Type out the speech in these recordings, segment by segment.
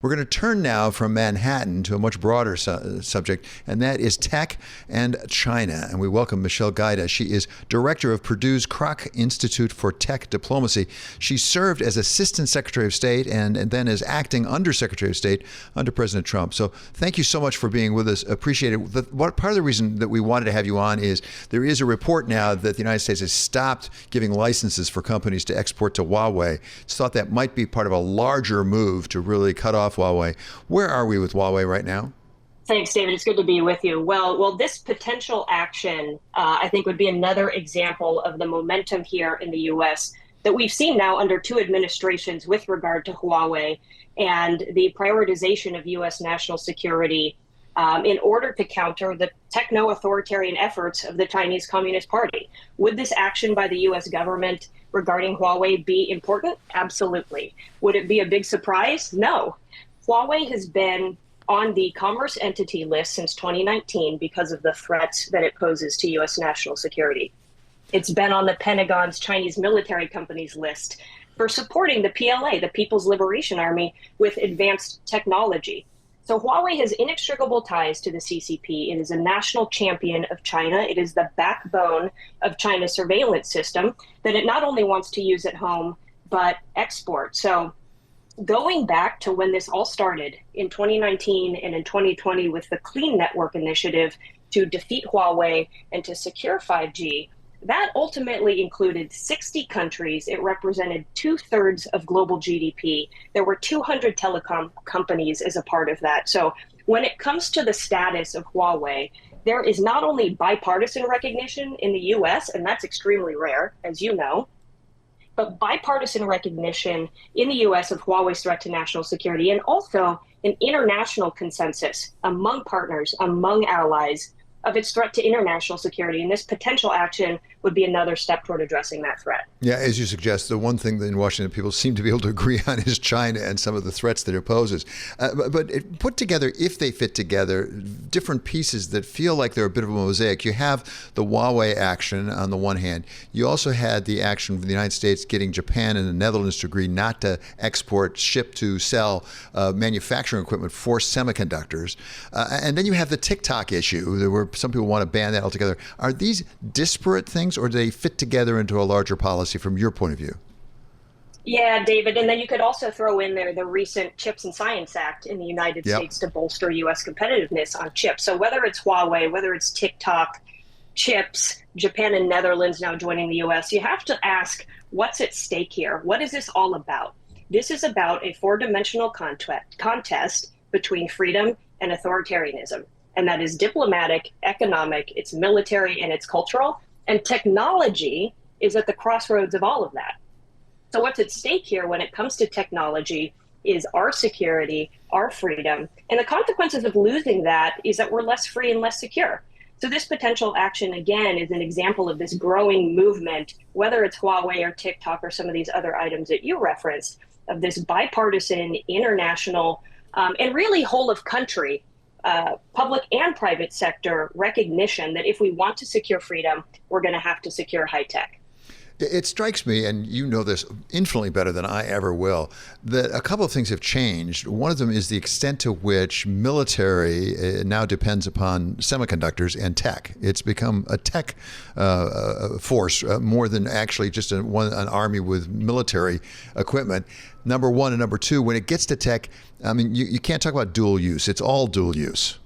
We're going to turn now from Manhattan to a much broader subject, and that is tech and China. And we welcome Michelle Giuda. She is director of Purdue's Krach Institute for Tech Diplomacy. She served as Assistant Secretary of State and then as acting Undersecretary of State under President Trump. So thank you so much for being with us. Appreciate it. Part of the reason that we wanted to have you on is there is a report now that the United States has stopped giving licenses for companies to export to Huawei. It's thought that might be part of a larger move to really cut off Huawei. Where are we with Huawei right now? Thanks, David. It's good to be with you. Well, this potential action, I think, would be another example of the momentum here in the U.S. that we've seen now under two administrations with regard to Huawei and the prioritization of U.S. national security in order to counter the techno-authoritarian efforts of the Chinese Communist Party. Would this action by the U.S. government regarding Huawei be important? Absolutely. Would it be a big surprise? No. Huawei has been on the Commerce Entity List since 2019 because of the threats that it poses to U.S. national security. It's been on the Pentagon's Chinese military companies list for supporting the PLA, the People's Liberation Army, with advanced technology. So Huawei has inextricable ties to the CCP. It is a national champion of China. It is the backbone of China's surveillance system that it not only wants to use at home, but export. So going back to when this all started in 2019 and in 2020 with the Clean Network Initiative to defeat Huawei and to secure 5G, that ultimately included 60 countries. It represented 2/3 of global GDP. There were 200 telecom companies as a part of that. So when it comes to the status of Huawei, there is not only bipartisan recognition in the US, and that's extremely rare, as you know, but bipartisan recognition in the U.S. of Huawei's threat to national security, and also an international consensus among partners, among allies, of its threat to international security. And this potential action would be another step toward addressing that threat. Yeah, as you suggest, the one thing that in Washington people seem to be able to agree on is China and some of the threats that it poses. But it put together, if they fit together, different pieces that feel like they're a bit of a mosaic. You have the Huawei action on the one hand. You also had the action of the United States getting Japan and the Netherlands to agree not to export, ship to sell manufacturing equipment for semiconductors. And then you have the TikTok issue. There were some people want to ban that altogether. Are these disparate things, or do they fit together into a larger policy from your point of view? Yeah, David. And then you could also throw in there the recent Chips and Science Act in the United States to bolster U.S. competitiveness on chips. So whether it's Huawei, whether it's TikTok, chips, Japan and Netherlands now joining the U.S., you have to ask, what's at stake here? What is this all about? This is about a four-dimensional contest between freedom and authoritarianism. And that is diplomatic, economic, it's military, and it's cultural. And technology is at the crossroads of all of that. So what's at stake here when it comes to technology is our security, our freedom. And the consequences of losing that is that we're less free and less secure. So this potential action, again, is an example of this growing movement, whether it's Huawei or TikTok or some of these other items that you referenced, of this bipartisan, international, and really whole of country public and private sector recognition that if we want to secure freedom, we're going to have to secure high tech. It strikes me, and you know this infinitely better than I ever will, that a couple of things have changed. One of them is the extent to which military now depends upon semiconductors and tech. It's become a tech force more than actually just an army with military equipment. Number one. And number two, when it gets to tech, I mean, you can't talk about dual use. It's all dual use.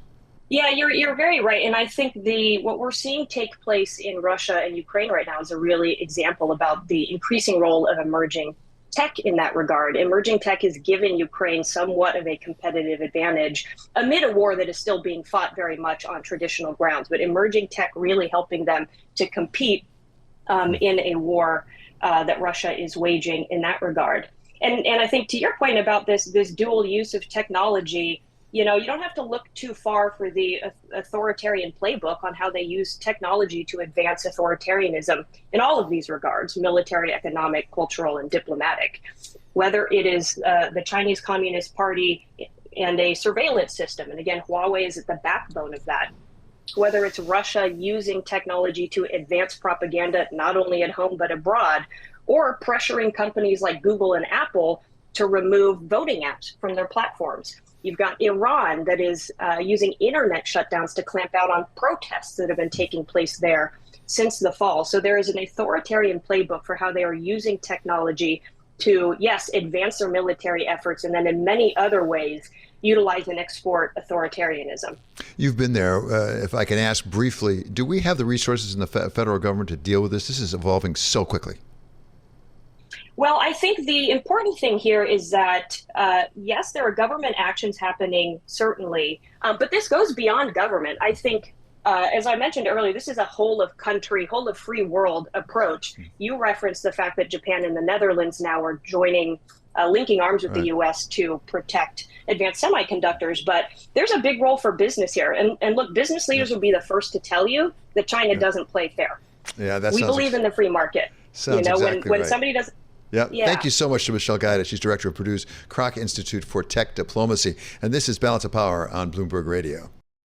Yeah, you're very right. And I think what we're seeing take place in Russia and Ukraine right now is a really example about the increasing role of emerging tech in that regard. Emerging tech has given Ukraine somewhat of a competitive advantage amid a war that is still being fought very much on traditional grounds, but emerging tech really helping them to compete in a war that Russia is waging in that regard. And I think to your point about this dual use of technology, you know, you don't have to look too far for the authoritarian playbook on how they use technology to advance authoritarianism in all of these regards: military, economic, cultural, and diplomatic. Whether it is the Chinese Communist Party and a surveillance system, and again, Huawei is at the backbone of that. Whether it's Russia using technology to advance propaganda not only at home but abroad, or pressuring companies like Google and Apple to remove voting apps from their platforms. You've got Iran that is using internet shutdowns to clamp out on protests that have been taking place there since the fall. So there is an authoritarian playbook for how they are using technology to, yes, advance their military efforts, and then in many other ways, utilize and export authoritarianism. You've been there. If I can ask briefly, do we have the resources in the federal government to deal with this? This is evolving so quickly. Well, I think the important thing here is that, yes, there are government actions happening, certainly, but this goes beyond government. I think, as I mentioned earlier, this is a whole of country, whole of free world approach. You referenced the fact that Japan and the Netherlands now are joining, linking arms with the U.S. to protect advanced semiconductors. But there's a big role for business here. And look, business leaders will be the first to tell you that China doesn't play fair. Yeah, that's we believe in the free market. Sounds exactly when right. somebody does. Yeah. Yeah. Thank you so much to Michelle Giuda. She's director of Purdue's Krach Institute for Tech Diplomacy. And this is Balance of Power on Bloomberg Radio.